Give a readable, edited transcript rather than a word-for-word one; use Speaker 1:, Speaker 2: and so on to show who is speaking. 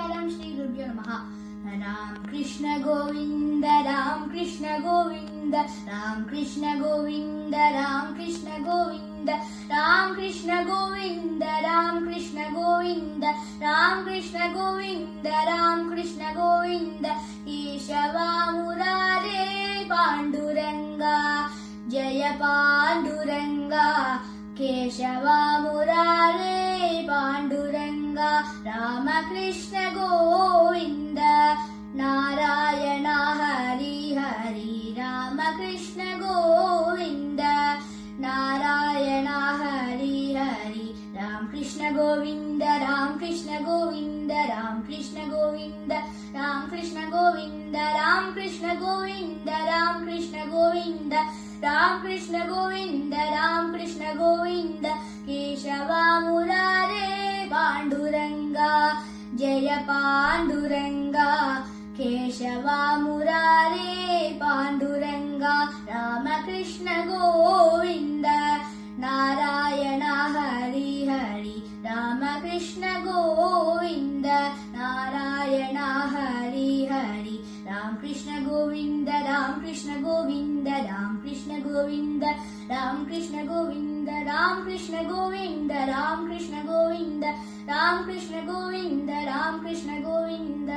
Speaker 1: नमस्कारं श्रीगुरुभ्यो नमः। राम कृष्ण गोविंद राम कृष्ण गोविंद राम कृष्ण गोविंद राम कृष्ण गोविंद राम कृष्ण गोविंद राम कृष्ण गोविंद राम कृष्ण गोविंद राम कृष्ण गोविंद केशवा मुरारे पांडुरंगा जय पांडुरंगा केशवा मुरारे पांडुरंगा रामकृष्ण गोविंद नारायण हरि हरि रामकृष्ण गोविंद नारायण हरि हरि रामकृष्ण गोविंद रामकृष्ण गोविंद रामकृष्ण गोविंद रामकृष्ण गोविंद रामकृष्ण गोविंद रामकृष्ण गोविंद रामकृष्ण गोविंद रामकृष्ण गोविंद केशवा मुरारे पांडुरंगा जय पांडुरंगा केशवा मुरारे पांडुरंगा रामकृष्ण गोविंद नारायण हरि हरि रामकृष्ण गोविंद नारायण हरि हरि रामकृष्ण गोविंद रामकृष्ण गोविंद रामकृष्ण गोविंद रामकृष्ण गोविंद रामकृष्ण गोविंद रामकृष्ण गोविंद रामकृष्ण गोविंद रामकृष्ण गोविंद।